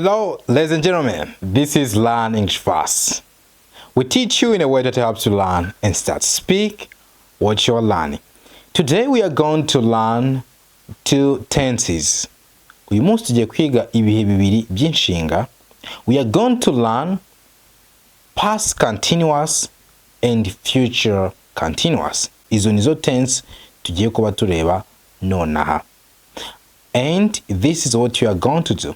Hello, ladies and gentlemen. This is Learn English Fast. We teach you in a way that helps you learn and start to speak what you're learning. Today we are going to learn two tenses. Uyu munsi tugiye kwiga ibihe bibiri Byinshinga. We are going to learn past continuous and future continuous. Izo nizo tense tugiye kuba tureba nonaha. And this is what you are going to do.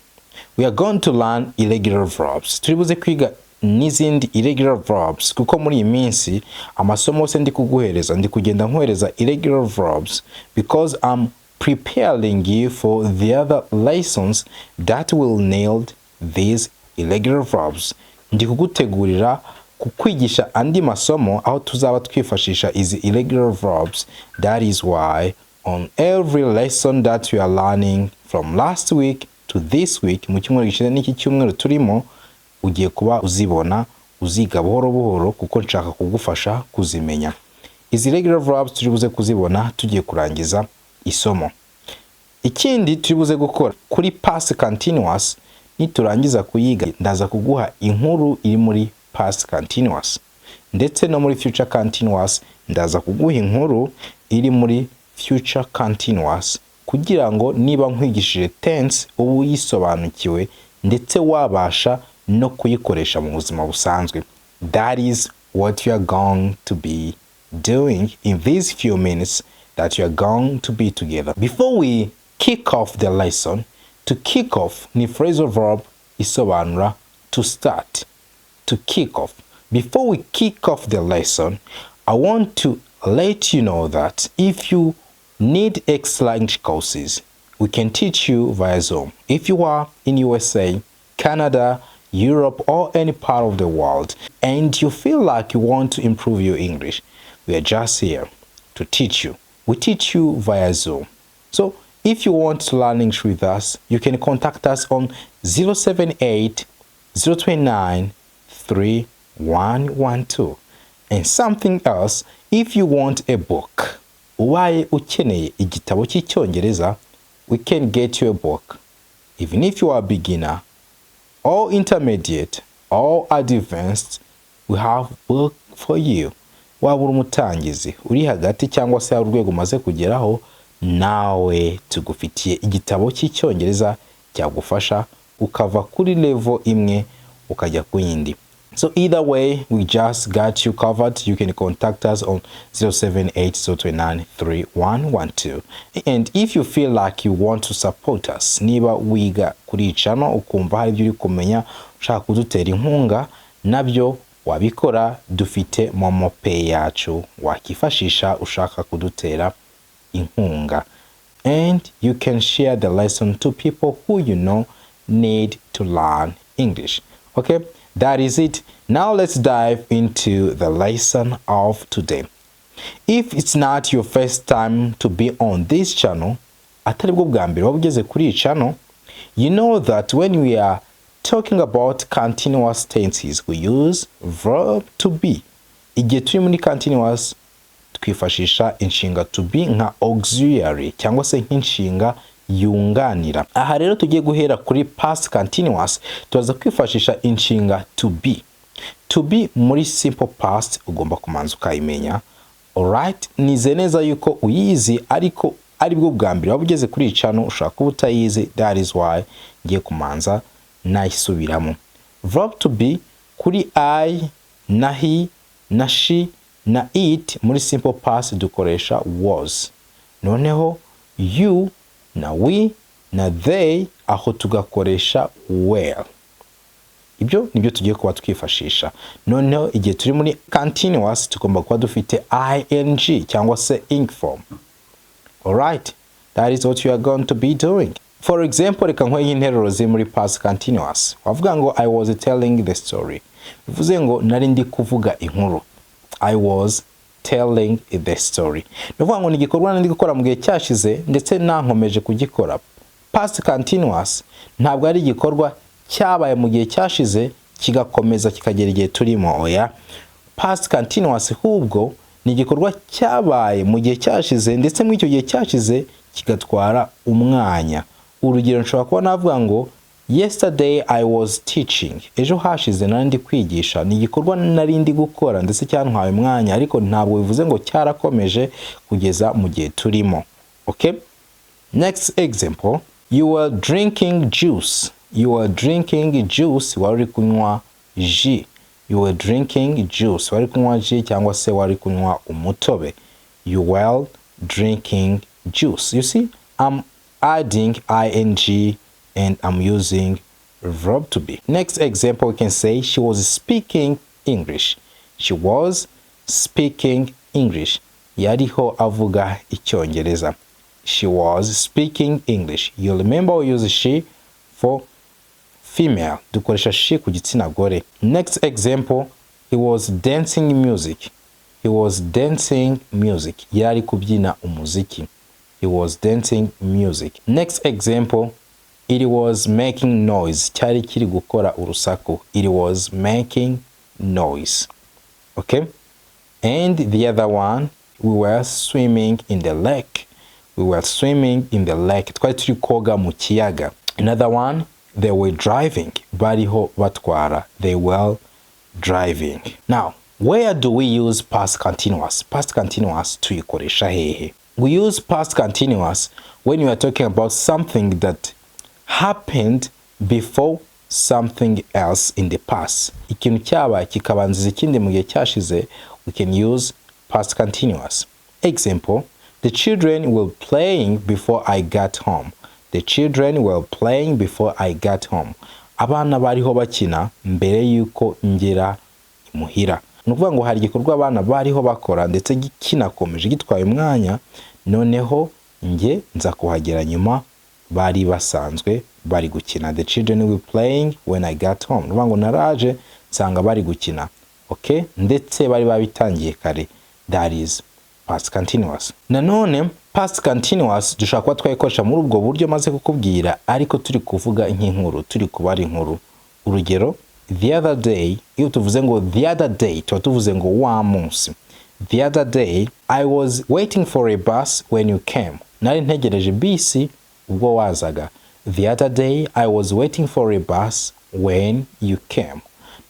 We are going to learn irregular verbs. Turibuze kwiga n'izindi irregular verbs kuko muri iyi minsi amasomo yose ndi kuguhereza ndi kugenda nkohereza irregular verbs because I'm preparing you for the other lessons that will nail these irregular verbs. Ndi kugutegurira kukwigisha andi masomo aho tuzaba twifashisha izi irregular verbs. That is why on every lesson that we are learning from last week to this week, mu cyumweru gishize n'iki cyumweru turimo, ugiye kuba uzibona uziga buhoro buhoro kuko nshaka kugufasha kuzimenya. Izi regular verbs turibuze kuzibona tugiye kurangiza isomo. Ikindi turibuze gukora kuri past continuous, niturangiza kuyiga ndaza kuguha inkuru iri muri past continuous, ndetse no muri future continuous ndaza kuguha inkuru iri muri future continuous kugira ngo niba nkwigishije tense ubu yisobanukiwe ndetse wabasha no kuyikoresha mu buzima busanzwe. That is what you are going to be doing in these few minutes that you are going to be together. Before we kick off the lesson, to kick off ni phrasal verb isobanura to start, to kick off. Before we kick off the lesson, I want to let you know that if you need extra English courses, we can teach you via Zoom. If you are in USA, Canada, Europe, or any part of the world, and you feel like you want to improve your English, we are just here to teach you. We teach you via Zoom. So if you want to learn English with us, you can contact us on 078 029 3112. And something else, if you want a book, ubaye ukeneye igitabo cy'icyongereza, we can get you a book. Even if you are a beginner or intermediate or advanced, we have book for you. Waba uri umutangizi uri hagati cyangwa se urwego umaze kugeraho, nawe tugufitiye igitabo cy'icyongereza cyagufasha ukava kuri level imwe ukajya ku yindi. So either way, we just got you covered. You can contact us on 078-029-3112. And if you feel like you want to support us, niba wiga kuri channel ukumva hari ibyo uri kumenya ushaka kudutera inkunga, nabyo wabikora. Dufite momo pay yacu wakifashisha ushaka kudutera inkunga. And you can share the lesson to people who you know need to learn English. Okay? That is it. Now let's dive into the lesson of today. If it's not your first time to be on this channel, atari bwo bwa mbere wabugeze kuri iyi channel, you know that when we are talking about continuous tenses, we use verb to be. Igihe turi muri continuous, twifashisha inshinga to be nka auxiliary cyangwa se nk'inshinga yunganira. Aha rero tugiye guhera kuri past continuous, tuzaza kwifashisha inshinga to be. To be muri simple past ugomba kumanza ukayimenya. Alright, nize neza yuko uyizi ariko ari bwo bwa mbere wabugeze kuri iyi channel ushaka kuba utayizi. That is why ngiye kumanza nayisubiramo. Verb to be kuri I na he na she na it muri simple past dukoresha was. Noneho you na we na they aho tugakoresha were. Ibyo nibyo tugiye kuba twifashisha. Noneho igihe turi muri continuous tugomba kuba dufite ing cyangwa se ing form. Alright, that is what you are going to be doing. For example, reka nkwe interuro ziri muri past continuous. Wavuga ngo I was telling the story. Bivuze ngo nari ndi kuvuga inkuru. I was telling the story. Bivuga ngo ni igikorwa nari ndi gukora mu gihe cyashize ndetse nankomeje kugikora. Past continuous ntabwo ari igikorwa cyabaye mu gihe cyashize kigakomeza kikagera igihe turimo. Oya, past continuous hubwo ni igikorwa cyabaye mu gihe cyashize ndetse mu icyo gihe cyashize kigatwara umwanya. Urugero nshobora kuba navuga ngo Yesterday I was teaching. Ejo hashize nari ndi kwigisha. Ni igikorwa nari ndi gukora ndetse cyantwaye umwanya, ariko ntabwo bivuze ngo cyarakomeje kugeza mu gihe turimo. Okay? Next example, you were drinking juice. You were drinking juice, wari kunywa ji. You were drinking juice, wari kunywa ji cyangwa se wari kunywa umutobe. You were drinking juice. You see, I'm adding ing and I'm using verb to be. Next example, we can say she was speaking English. She was speaking English. Yariho avuga Icyongereza. She was speaking English. You remember we use she for female. Dukoresha she ku gitsina gore. Next example, he was dancing music. He was dancing music. Yari kubyina umuziki. He was dancing music. Next example, it was making noise. Cyari kiri gukora urusaku. It was making noise. Okay? And the other one, we were swimming in the lake. We were swimming in the lake. Twari turi koga mu kiyaga. Another one, they were driving. Bariho batwara. They were driving. Now, where do we use past continuous? Past continuous tuyikoresha hehe. We use past continuous when you are talking about something that happened before something else in the past. Ikintu cyabaye kikabanziza ikindi mu gihe cyashize, we can use past continuous. Example, the children were playing before I got home. The children were playing before I got home. Abana bariho bakina mbere yuko ngera imuhira. Nukuvuga ngo hari igikorwa abana bariho bakora ndetse kinakomeje gitwaye umwanya, noneho nge nza kuhagera nyuma bari basanzwe bari gukina. The children were playing when I got home. Nukuvuga ngo naraje nsanga bari gukina. Okay? Ndetse bari babitangiye kare. That is past continuous. Nanone past continuous dushaka kuba twayikoresha muri ubwo buryo maze kukubwira, ariko turi kuvuga nk'inkuru, turi kubara inkuru. Urugero, the other day, iyo tuvuze ngo the other day, tuba tuvuze ngo wa munsi. The other day, I was waiting for a bus when you came. Nari ntegereje bisi ubwo wazaga. The other day, I was waiting for a bus when you came.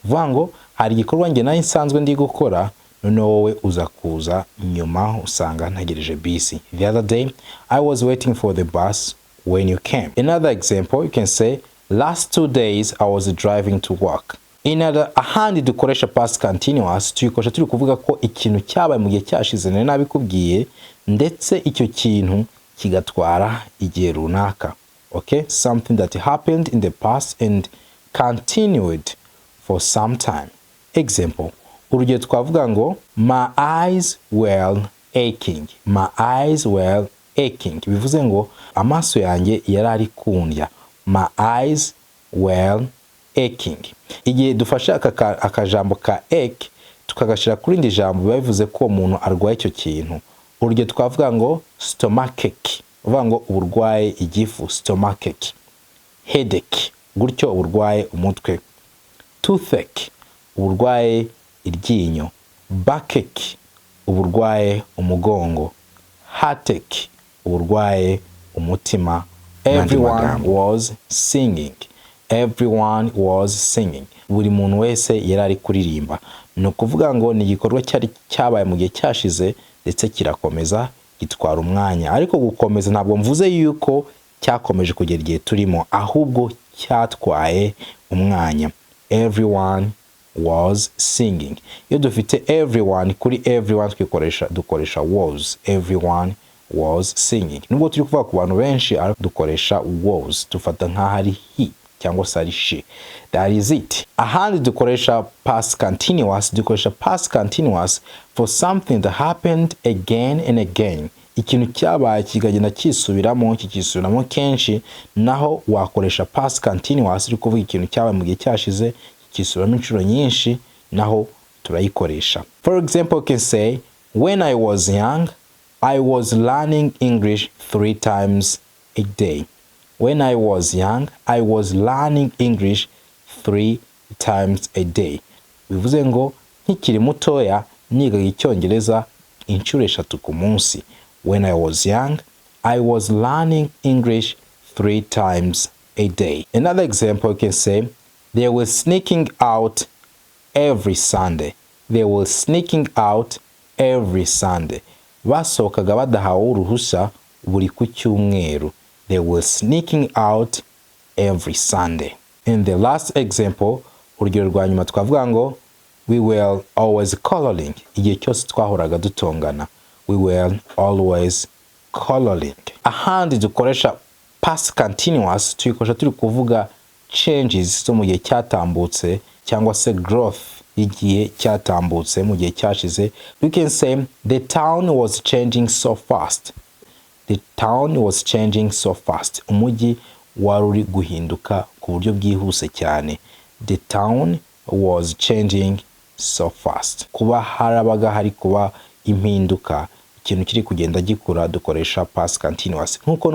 Vuga ngo hari igikorwa nge nari nsanzwe ndi gukora, none wowe uza kuza nyuma usanga ntegereje bisi. The other day, I was waiting for the bus when you came. Another example, you can say, last 2 days I was driving to work. Ahandi dukoresha past continuous tuyikoresha turi kuvuga ko ikintu cyabaye mu gihe cyashize nari nabikubwiye, ndetse icyo kintu kigatwara igihe runaka. Okay? Something that happened in the past and continued for some time. Example, urugero twavuga ngo my eyes were aching. My eyes were aching. Bivuze ngo amaso yanjye yarari kundya. My eyes were aching. Igihe dufashe akajambo ka ache tukagashira kuri indi jambo bivuze ko umuntu arwaye icyo kintu. Urugero twavuga ngo stomachache. Uvuga ngo uburwaye igifu, stomachache. Headache, gutyo uburwaye umutwe. Toothache, uburwaye iryinyo. Backache, uburwaye umugongo. Heartache, uburwaye umutima. Everyone was singing. Everyone was singing. Buri muntu wese yarari kuririmba. No kuvuga ngo ni igikorwa cyari cyabaye mu gihe cyashize ndetse kirakomeza gitwara umwanya. Ariko gukomeza ntabwo mvuze yuko cyakomeje kugera igihe turimo, ahubwo cyatwaye umwanya. Everyone was singing. Iyo dufite everyone kuri everyone dukoresha was. Everyone was singing. Nubwo turi kuvuga ku bantu benshi dukoresha was. Tufata nka hari he cyangwa se she. That is it. Ahandi dukoresha past continuous, dukoresha past continuous for something that happened again and again. Ikintu cyabaye kigagenda kisubiramo kenshi, naho wakoresha past continuous uri kuvuga ikintu cyabaye mu gihe cyashize kisubiramo inshuro nyinshi, naho turayikoresha. For example, you can say, when I was young, I was learning English 3 times a day. When I was young, I was learning English 3 times a day. Bivuze ngo nkikiri mutoya nigaga Icyongereza inshuro 3 ku munsi. When I was young, I was learning English 3 times a day. Another example, you can say, they were sneaking out every Sunday. They were sneaking out every Sunday. Basohokaga badahawe uruhusa buri ku cyumweru. They were sneaking out every Sunday. In the last example, urugero rwa nyuma twavuga ngo we were always coloring. Igihe cyose twahoraga dutongana. We were always coloring. Ahandi dukoresha past continuous tuyikoresha turi kuvuga changes zo mu gihe cyatambutse cyangwa se growth igihe cyatambutse mu gihe cyashize. We can say the town was changing so fast. The town was changing so fast. Umujyi wari uri guhinduka ku buryo bwihuse cyane. The town was changing so fast. Kuba harabaga hari kuba impinduka, ikintu kiri kugenda gikura, dukoresha past continuous. Nkuko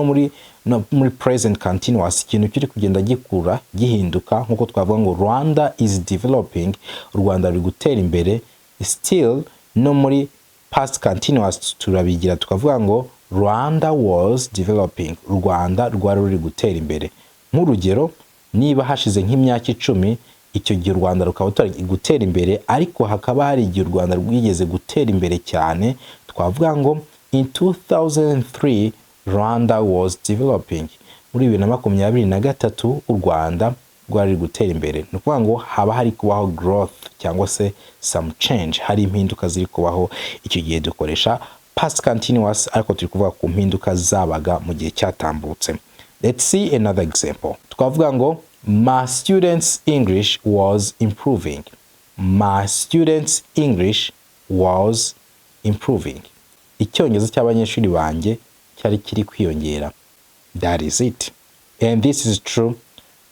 no muri present continuous, ikintu kiri kugenda gikura gihinduka, nkuko twavuga ngo Rwanda is developing, u Rwanda ruri gutera imbere. Still no muri past continuous turabigira tukavuga ngo Rwanda was developing, u Rwanda rwari ruri gutera imbere. Nk'urugero, niba hashize nk'imyaka 10, icyo gihe u Rwanda rukaba rutari gutera imbere, ariko hakaba hari igihe u Rwanda rwigeze gutera imbere cyane, twavuga ngo in 2003 Rwanda was developing. Muri 2023 u Rwanda rwari gutera imbere. Ni ukuvuga ngo haba hari kubaho growth cyangwa se some change, hari impinduka ziri kubaho. Icyo gihe dukoresha past continuous, ariko turi kuvuga ku mpinduka zabaga mu gihe cyatambutse. Let's see another example. Twavuga ngo my students' English was improving. My students' English was improving. Icyongereza cy'abanyeshuri banjye cyari kiri kwiyongera. That is it. And this is true.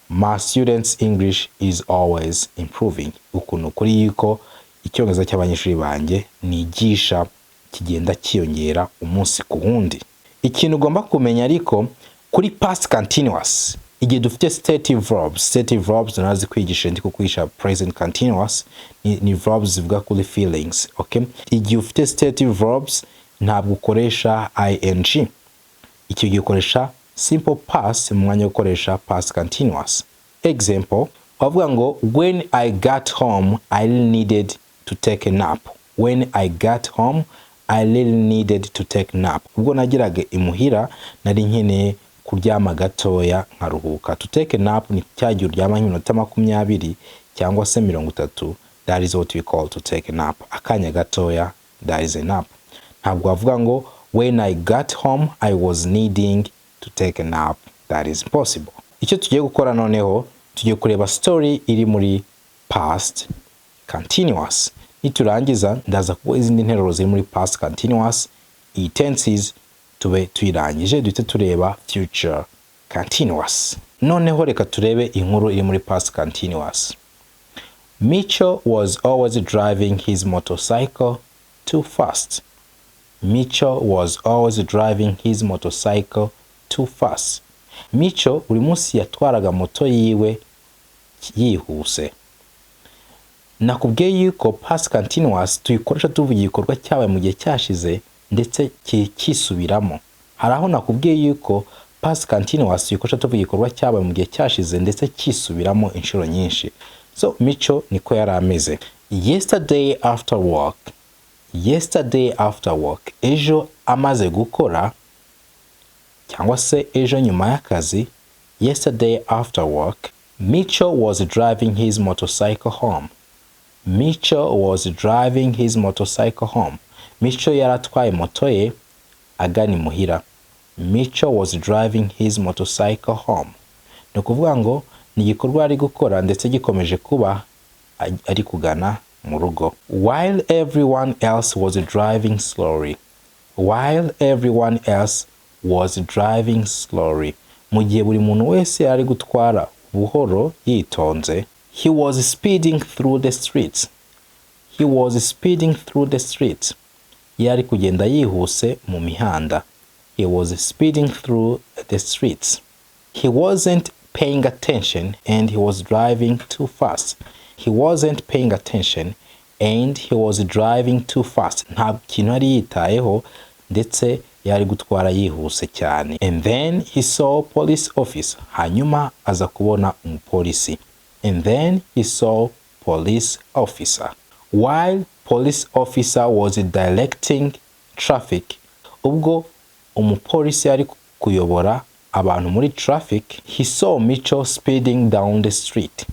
My students' English is always improving. Ukuntu kuri yuko icyongereza cy'abanyeshuri banjye nigisha kigenda kiyongera umunsi ku wundi. Ikintu ugomba kumenya ariko kuri past continuous, igihe dufite stative verbs nazi kwigisha ndi kukwisha present continuous, ni verbs zivuga kuri feelings, okay? Igihe ufite stative verbs ntabwo ukoresha ing. Icyo gihe ukoresha simple past mu mwanya ukoresha past continuous. Example, wavuga ngo when I got home I really needed to take a nap. When I got home I really needed to take a nap. Ubwo nagiraga imuhira nari nkeneye kuryama gatoya nkaruhuka. To take a nap ni cyagiye uryama nk'iminota 20 cyangwa se 30. That is what we call to take a nap. Akanya gatoya, that is a nap. Ntabwo wavuga ngo when I got home I was needing to take a nap. That is impossible. Icyo tugiye gukora noneho, tugiye kureba story iri muri past continuous. Niturangiza ndaza kuba izindi nteruro ziri muri past continuous, tenses tube tuyirangije, duhite tureba future continuous. Noneho reka turebe inkuru iri muri past continuous. Micho was always driving his motorcycle too fast. Micho was always driving his motorcycle too fast. Micho buri munsi yatwaraga moto yiwe yihuse. Nakubwiye yuko past continuous tuyikoresha tuvuga igikorwa cyabaye mu gihe cyashize ndetse kisubiramo. Hari aho nakubwiye yuko past continuous tuyikoresha tuvuga igikorwa cyabaye mu gihe cyashize ndetse kisubiramo inshuro nyinshi. So Micho niko yari ameze. Yesterday after work. Yesterday after work. Ejo amaze gukora cyangwa se ejo nyuma y'akazi. Yesterday after work, Micho was driving his motorcycle home. Micho was driving his motorcycle home. Micho yaratwaye moto ye agana imuhira. Micho was driving his motorcycle home. Ni ukuvuga ngo ni igikorwa ari gukora ndetse gikomeje kuba ari kugana mu rugo. While everyone else was driving slowly. While everyone else was driving slowly. Mu gihe buri muntu wese ari gutwara buhoro yitonze. He was speeding through the streets. He was speeding through the streets. Yari kugenda yihuse mu mihanda. He was speeding through the streets. He wasn't paying attention and he was driving too fast. He wasn't paying attention and he was driving too fast. Nta kintu ari yitayeho ndetse yari gutwara yihuse cyane. And then he saw police officer. Hanyuma aza kubona umupolisi. And then he saw police officer. While police officer was directing traffic, ubwo umupolisi ari kuyobora abantu muri traffic, he saw Micho speeding down the street.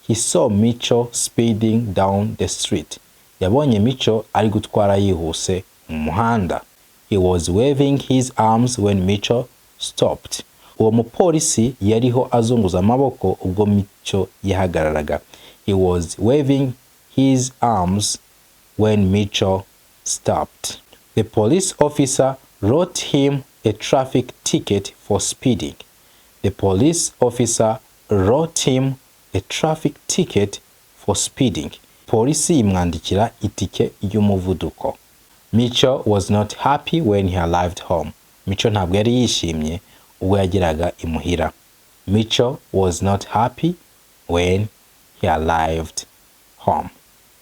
He saw Micho speeding down the street. Yabonye Micho ari gutwara yihuse mu muhanda. He was waving his arms when Micho stopped. Uwo mupolisi yariho azunguza amaboko ubwo Micho yahagararaga. He was waving his arms when Micho stopped. The police officer wrote him a traffic ticket for speeding. The police officer wrote him a traffic ticket for speeding. Polisi imwandikira itike y'umuvuduko. Micho was not happy when he arrived home. Micho ntabwo yari yishimye ubwo yageraga imuhira. Micho was not happy when he arrived home.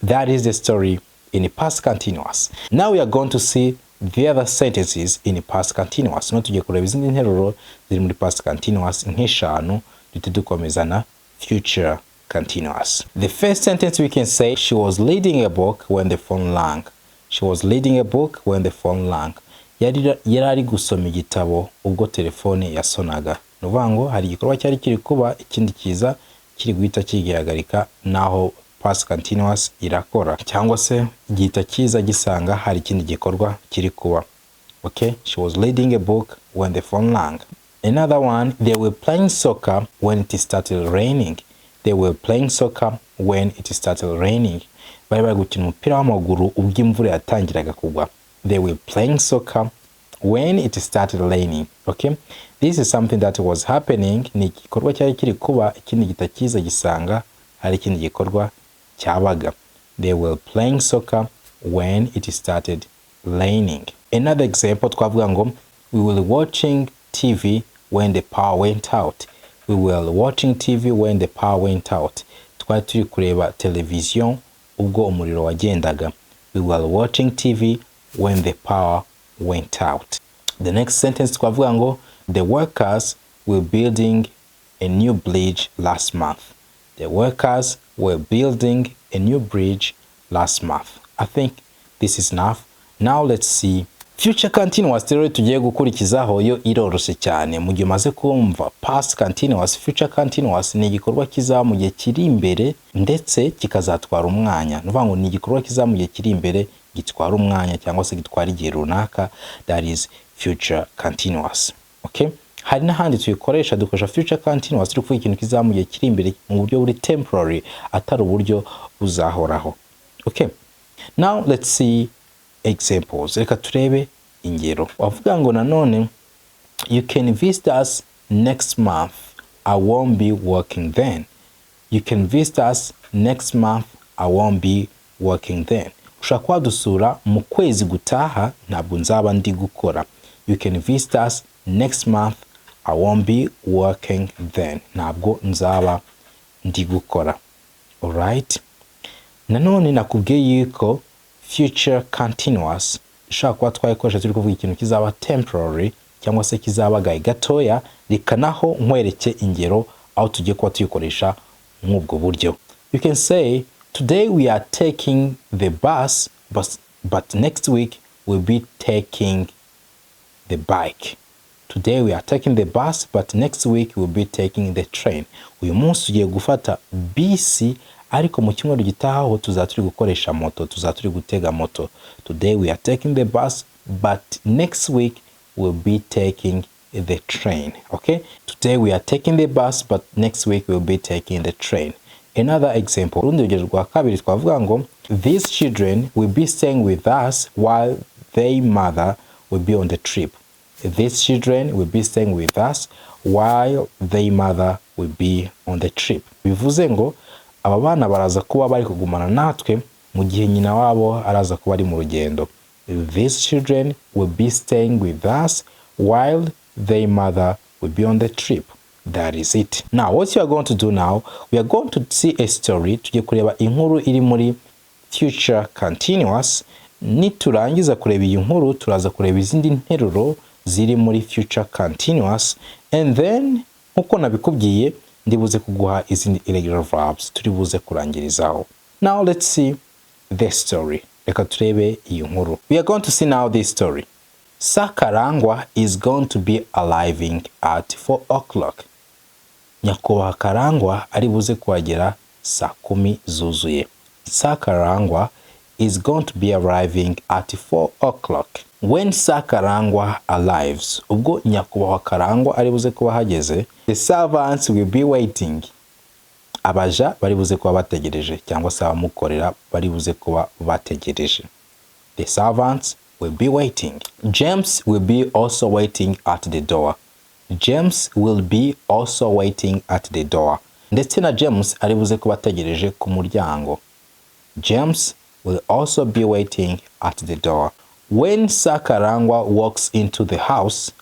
That is the story in the past continuous. Now we are going to see the other sentences in the past continuous. No tugiye kureba izindi nteruro ziri muri past continuous nk'eshanu duhita dukomeza na future continuous. The first sentence we can say, she was reading a book when the phone rang. She was reading a book when the phone rang. Yari ari gusoma igitabo ubwo telefone yasonaga. Nuvuga ngo hari igikorwa cyari kiri kuba, ikindi kiza kiri guhita kigihagarika naho past continuous irakora, cyangwa se gihita kiza gisanga hari ikindi gikorwa kiri kuba. Okay, she was reading a book when the phone rang. Another one, they were playing soccer when it started raining. They were playing soccer when it started raining. Bari bari gukina umupira w'amaguru ubwo imvura yatangiraga kugwa. They were playing soccer when it started raining. Okay, this is something that was happening. Ni igikorwa cyari kiri kuba, ikindi gihita kiza gisanga hari ikindi gikorwa cyabaga. They were playing soccer when it started raining. Another example, twavuga ngo we were watching TV when the power went out. We were watching TV when the power went out. Twari turi kureba television ubwo umuriro wagendaga. We were watching TV when the power went out. The next sentence twavuga ngo the workers were building a new bridge last month. The workers were building a new bridge last month. I think this is enough. Now let's see future continuous. Rero tugiye gukurikizaho yo iroroshe cyane. Mu gihe umaze kumva past continuous, future continuous ni igikorwa kizaba mu gihe kiri imbere ndetse kikazatwara umwanya. Nuvuga ngo ni igikorwa kizaba mu gihe kiri imbere gitwara umwanya cyangwa se gitwara igihe runaka. That is future continuous. Okay, hari n'ahandi tuyikoresha, dukoresha future continuous turi kuvuga ikintu kizaba mu gihe kiri imbere mu buryo buri temporary atari uburyo buzahoraho. Okay, now let's see examples. Reka turebe ingero. Wavuga ngo nanone, you can visit us next month. I won't be working then. You can visit us next month. I won't be working then. Ushaka kwadusura mu kwezi gutaha ntabwo nzaba ndi gukora. You can visit us next month. I won't be working then. Ntabwo nzaba ndi gukora. Alright? Nanone nakubwiye yuko future continuous ushaka kuba twayikoresha turi kuvuga ikintu kizaba temporary cyangwa se kizaba gahe gatoya, rikanaho nkwereke ingero aho tugiye kuba tuyikoresha nk'ubwo buryo. You can say, today we are taking the bus, but next week we'll be taking the bike. Today we are taking the bus, but next week we'll be taking the train. Uyu munsi tugiye gufata bisi, ariko mu cyumweru gitaha tuzaturi gukoresha moto, tuzaturi gutega moto. Today we are taking the bus, but next week we'll be taking the train. Okay, today we are taking the bus, but next week we'll be taking the train. Another example, urundi rugero rwa kabiri twavuga ngo these children will be staying with us while their mother will be on the trip. These children will be staying with us while their mother will be on the trip. Bivuze ngo aba bana baraza kuba bari kugumana natwe mu gihe nyina wabo araza kuba ari mu rugendo. These children will be staying with us while their mother will be on the trip. That is it. Now what you are going to do now, we are going to see a story. Tugiye kureba inkuru iri muri future continuous, niturangiza kureba iyi nkuru turaza kureba izindi nteruro ziri muri future continuous, and then nkuko nabikubwiye ndibuze kuguha izindi irregular verbs turi buze kurangirizaho. Now let's see the story. Reka turebe iyi nkuru. We are going to see now this story. Sakarangwa is going to be arriving at 4 o'clock. Nyakubahwa Karangwa ari buze kuhagera saa 10 zuzuye. Sakarangwa is going to be arriving at 4 o'clock. When Sakarangwa arrives, ubwo nyakubahwa Karangwa ari buze kuba hageze, the servants will be waiting. Abaja bari buze kuba bategereje, cyangwa se abamukorera bari buze kuba bategereje. The servants will be waiting. James will be also waiting at the door. James will be also waiting at the door. Ndetse na James ari buze kuba ategereje ku muryango. James will also be waiting at the door. When Sakarangwa walks into the house,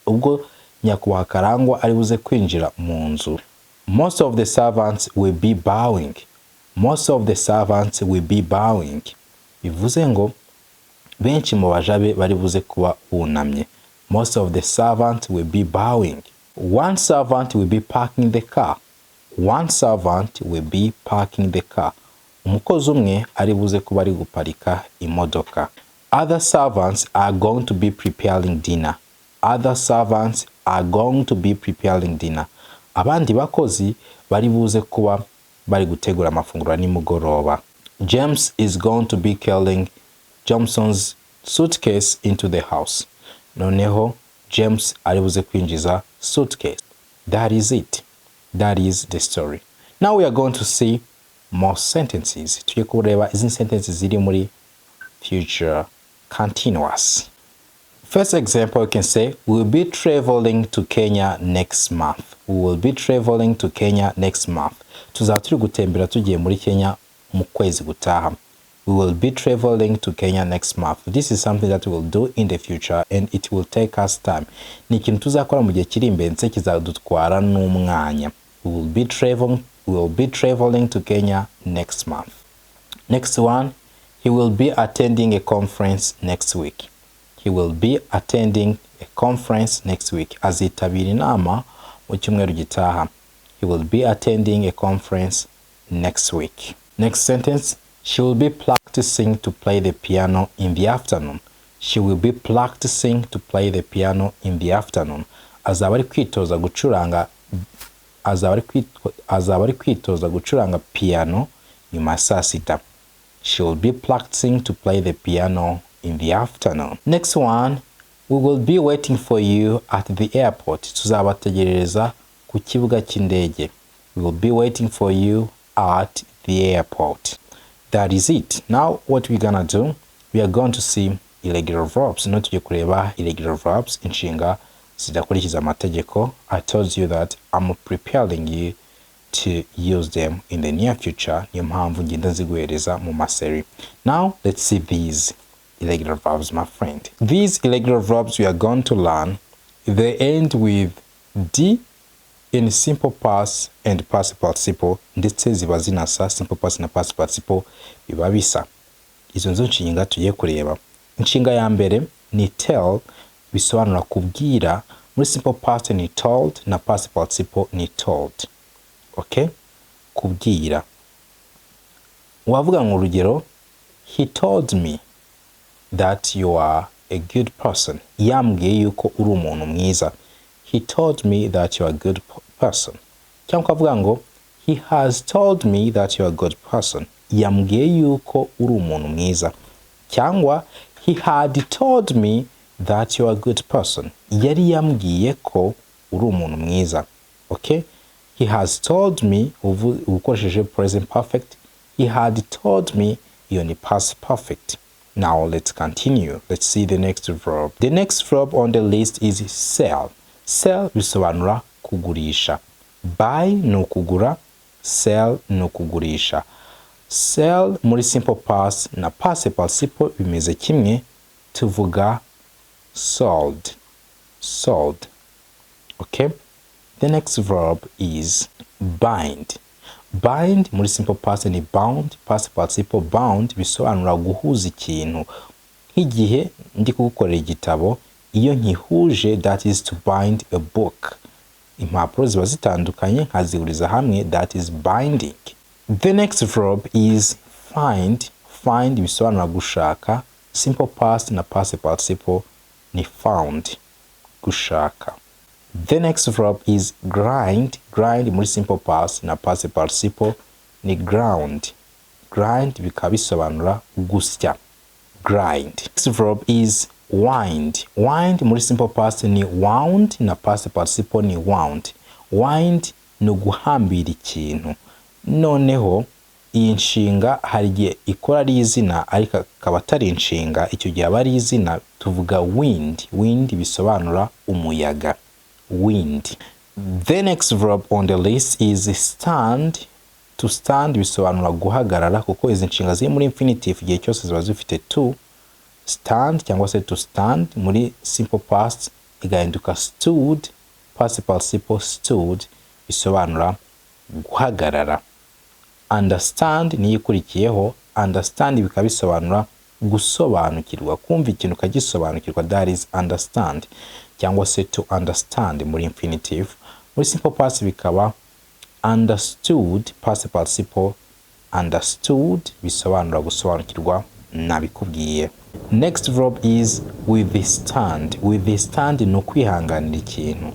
ubwo nyakubahwa Karangwa ari buze kwinjira mu nzu, most of the servants will be bowing. Bivuze ngo benshi mu bajabe bari buze kuba bunamye. Most of the servants will be bowing. One servant will be parking the car. Umukozi umwe ari buze kuba ari guparika imodoka. Other servants are going to be preparing dinner. Abandi bakozi bari buze kuba bari gutegura amafunguro nimugoroba. James is going to be carrying Johnson's suitcase into the house. Noneho James ari buze kwinjiza suitcase. That is it. That is the story. Now we are going to see more sentences. Tugiye kureba izi sentences ziri muri future continuous. First example, you can say, we will be traveling to Kenya next month. Tuzaba turi gutembera tugiye muri Kenya mu kwezi gutaha. We will be traveling to Kenya next month. This is something that we will do in the future and it will take us time. Ni ikintu tuzakora mu gihe kiri imbere ndetse kizadutwara n'umwanya. We will be traveling to Kenya next month. Next one, he will be attending a conference next week. Azitabira inama mu cyumweru gitaha. He will be attending a conference next week. Next sentence, she will be practicing to play the piano in the afternoon. Azaba ari kwitoza gucuranga piano nyuma ya saa sita. She will be practicing to play the piano in the afternoon. Next one, we will be waiting for you at the airport. Tuzabategereza ku kibuga cy'indege. We will be waiting for you at the airport. That is it. Now what we're gonna do, we are going to see irregular verbs. No tugiye kureba irregular verbs, inshinga zidakurikiza amategeko. I told you that I'm preparing you to use them in the near future. Niyo mpamvu ngenda nziguhereza mu maseri. Now let's see these irregular verbs, my friend. These irregular verbs we are going to learn, they end with D in simple past and past participle, ndetse ziba zinasa simple past na past participle biba bisa. Izo nzo nshinga tugiye kureba. Inshinga ya mbere ni tell, bisobanura kubwira. Muri simple past ni told na past participle ni told. Okay? Kubwira. Wavuga mu rugero, he told me that you are a good person. Yambwiye yuko uri umuntu mwiza. He told me that you are a good person. Cyangwa ukavuga ngo, he has told me that you are a good person. Yambwiye yuko uri umuntu mwiza. Cyangwa, he had told me that you are a good person. Yari yambwiye ko uri umuntu mwiza. Okay? He has told me, ukoresheje present perfect. He had told me, iyo ni past perfect. Now let's continue. Let's see the next verb. The next verb on the list is sell. Sell bisobanura kugurisha. Buy ni ukugura, sell ni ukugurisha. Sell muri simple past na past participle bimeze kimwe, tuvuga sold. Okay? The next verb is bind. Bind muri simple past ni bound, past participle bound bisobanura guhuza ikintu. Nk'igihe ndi kugukorera igitabo, iyo nkihuje, that is to bind a book. Impapuro ziba zitandukanye nkazihuriza hamwe, that is binding. The next verb is find. Find bisobanura gushaka. Simple past na past participle ni found, gushaka. The next verb is grind. Grind muri simple past na past participle ni ground. Grind bikaba bisobanura gusya, grind. Next verb is wind. Wind muri simple past ni wound na past participle ni wound. Wind ni uguhambira ikintu. Noneho iyi nshinga hari igihe ikora ari izina ariko akaba atari inshinga, icyo gihe aba ari izina, tuvuga wind. Wind bisobanura umuyaga, wind. The next verb on the list is stand. To stand bisobanura guhagarara, kuko izi nshinga ziri muri infinitive igihe cyose ziba zifite to. Stand cyangwa se to stand muri simple past igahinduka stood, past participle stood bisobanura guhagarara. Understand niyo ikurikiyeho. Understand bikaba bisobanura gusobanukirwa, kumva ikintu ukagisobanukirwa, that is understand, cyangwa se to understand muri infinitive. Muri simple past bikaba understood, past participle understood bisobanura gusobanukirwa, nabikubwiye. Next verb is withstand. Withstand ni ukwihanganira ikintu,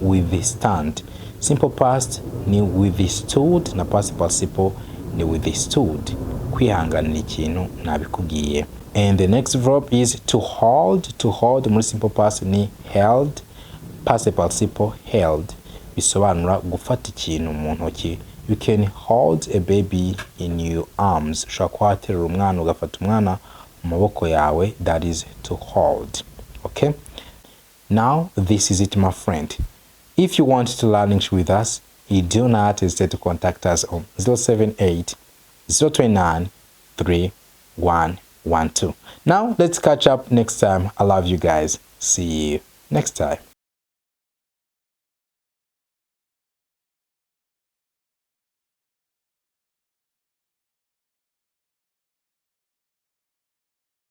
withstand. Simple past ni withstood na past participle ni withstood, kwihanganira ikintu, nabikubwiye. And the next verb is to hold. To hold muri simple past ni held, past participle held bisobanura gufata ikintu mu ntoki. You can hold a baby in your arms. Ushobora kuhaterura umwana ugafata umwana mu maboko yawe, that is to hold. Okay? Now this is it, my friend. If you want to learn English with us, you do not hesitate to contact us on 078 029 3112. Now let's catch up next time. I love you guys. See you next time.